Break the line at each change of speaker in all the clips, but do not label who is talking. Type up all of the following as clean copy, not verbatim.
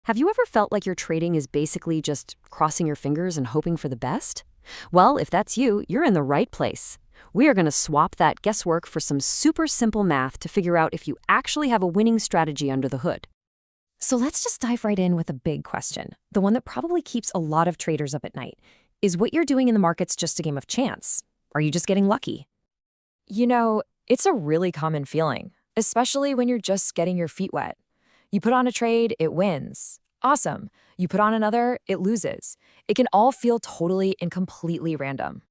Have you ever felt like your trading is basically just crossing your fingers and hoping for the best? Well, if that's you, you're in the right place. We are going to swap that guesswork for some super simple math to figure out if you actually have a winning strategy under the hood.
So let's just dive right in with a big question, the one that probably keeps a lot of traders up at night. Is what you're doing in the markets just a game of chance? Are you just getting lucky?
It's a really common feeling, especially when you're just getting your feet wet. You put on a trade, it wins. Awesome. You put on another, it loses. It can all feel totally and completely random.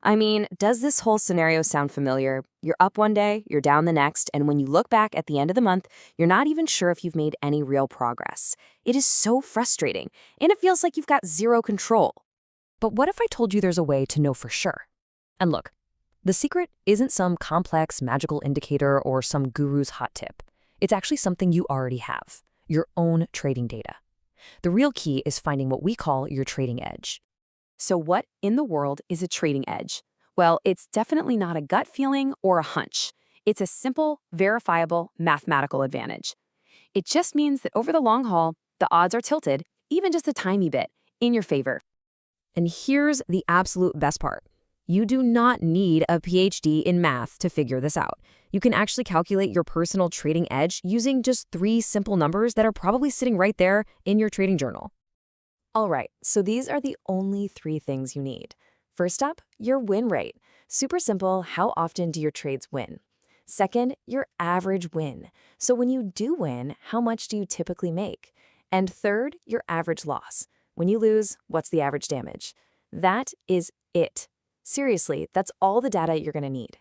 I mean, does this whole scenario sound familiar? You're up one day, you're down the next, and when you look back at the end of the month, you're not even sure if you've made any real progress. It is so frustrating, and it feels like you've got zero control.
But what if I told you there's a way to know for sure? And look, the secret isn't some complex magical indicator or some guru's hot tip. It's actually something you already have, your own trading data. The real key is finding what we call your trading edge.
So what in the world is a trading edge? Well, it's definitely not a gut feeling or a hunch. It's a simple, verifiable mathematical advantage. It just means that over the long haul, the odds are tilted, even just a tiny bit, in your favor.
And here's the absolute best part. You do not need a PhD in math to figure this out. You can actually calculate your personal trading edge using just 3 simple numbers that are probably sitting right there in your trading journal.
All right, so these are the only 3 things you need. First up, your win rate. Super simple, how often do your trades win? Second, your average win. So when you do win, how much do you typically make? And third, your average loss. When you lose, what's the average damage? That is it. Seriously, that's all the data you're going to need.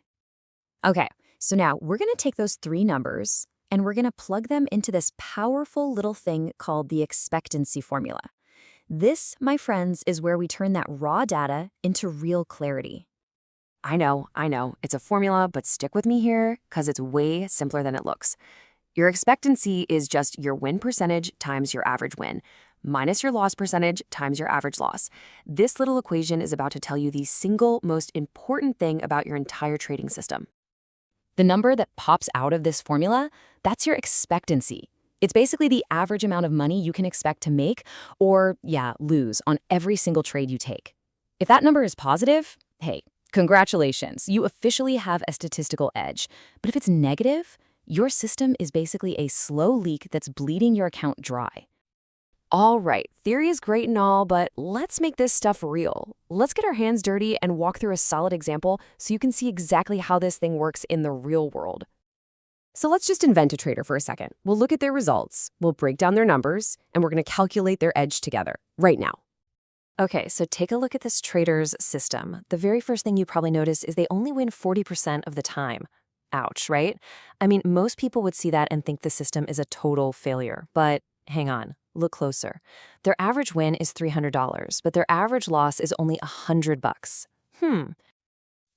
Okay, so now we're going to take those 3 numbers and we're going to plug them into this powerful little thing called the expectancy formula. This, my friends, is where we turn that raw data into real clarity.
I know, it's a formula, but stick with me here because it's way simpler than it looks. Your expectancy is just your win percentage times your average win, minus your loss percentage times your average loss. This little equation is about to tell you the single most important thing about your entire trading system.
The number that pops out of this formula, that's your expectancy. It's basically the average amount of money you can expect to make or, lose on every single trade you take. If that number is positive, hey, congratulations, you officially have a statistical edge. But if it's negative, your system is basically a slow leak that's bleeding your account dry.
All right, theory is great and all, but let's make this stuff real. Let's get our hands dirty and walk through a solid example so you can see exactly how this thing works in the real world. So let's just invent a trader for a second. We'll look at their results, we'll break down their numbers, and we're going to calculate their edge together, right now. Okay, so take a look at this trader's system. The very first thing you probably notice is they only win 40% of the time. Ouch, right? I mean, most people would see that and think the system is a total failure. But hang on, look closer. Their average win is $300, but their average loss is only $100.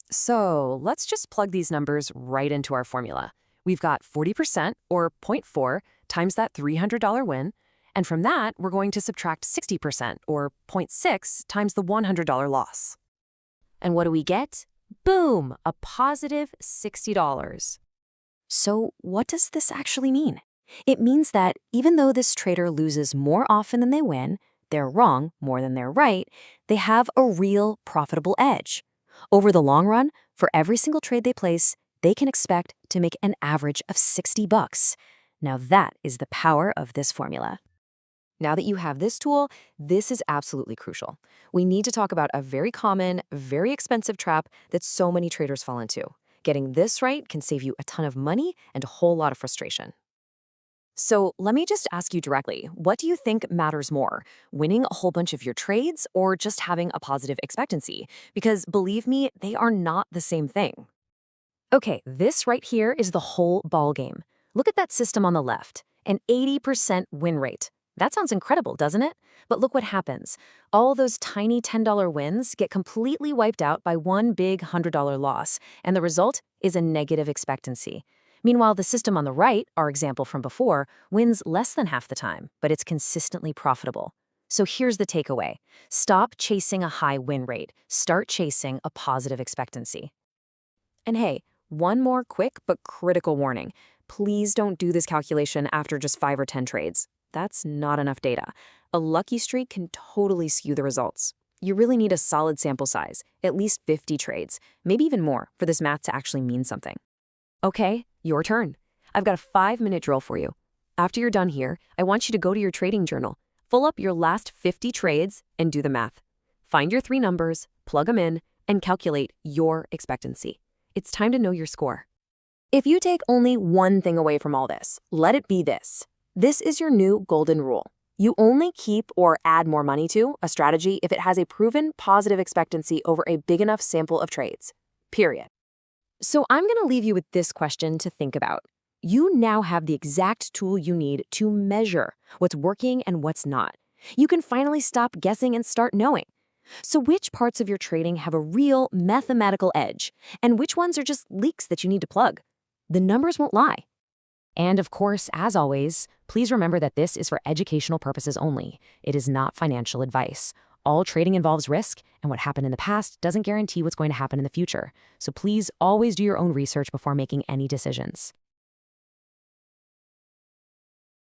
So let's just plug these numbers right into our formula. We've got 40%, or 0.4, times that $300 win, and from that, we're going to subtract 60%, or 0.6, times the $100 loss. And what do we get? Boom! A positive $60. So what does this actually mean? It means that even though this trader loses more often than they win, they're wrong more than they're right, they have a real profitable edge. Over the long run, for every single trade they place, they can expect to make an average of $60. Now that is the power of this formula. Now that you have this tool, this is absolutely crucial. We need to talk about a very common, very expensive trap that so many traders fall into. Getting this right can save you a ton of money and a whole lot of frustration. So let me just ask you directly, what do you think matters more, winning a whole bunch of your trades or just having a positive expectancy? Because believe me, they are not the same thing. Okay, this right here is the whole ballgame. Look at that system on the left, an 80% win rate. That sounds incredible, doesn't it? But look what happens. All those tiny $10 wins get completely wiped out by one big $100 loss, and the result is a negative expectancy. Meanwhile, the system on the right, our example from before, wins less than half the time, but it's consistently profitable. So here's the takeaway. Stop chasing a high win rate. Start chasing a positive expectancy. And hey, one more quick but critical warning. Please don't do this calculation after just 5 or 10 trades.
that's not enough data. A lucky streak can totally skew the results. You really need a solid sample size, at least 50 trades, maybe even more, for this math to actually mean something. Okay, your turn. I've got a 5-minute drill for you. After you're done here, I want you to go to your trading journal, pull up your last 50 trades, and do the math. Find your 3 numbers, plug them in, and calculate your expectancy. It's time to know your score. If you take only one thing away from all this, let it be this. This is your new golden rule. You only keep or add more money to a strategy if it has a proven positive expectancy over a big enough sample of trades. Period. So I'm going to leave you with this question to think about. You now have the exact tool you need to measure what's working and what's not. You can finally stop guessing and start knowing. So which parts of your trading have a real mathematical edge, and which ones are just leaks that you need to plug? The numbers won't lie.
And of course, as always, please remember that this is for educational purposes only. It is not financial advice. All trading involves risk, and what happened in the past doesn't guarantee what's going to happen in the future. So please always do your own research before making any decisions.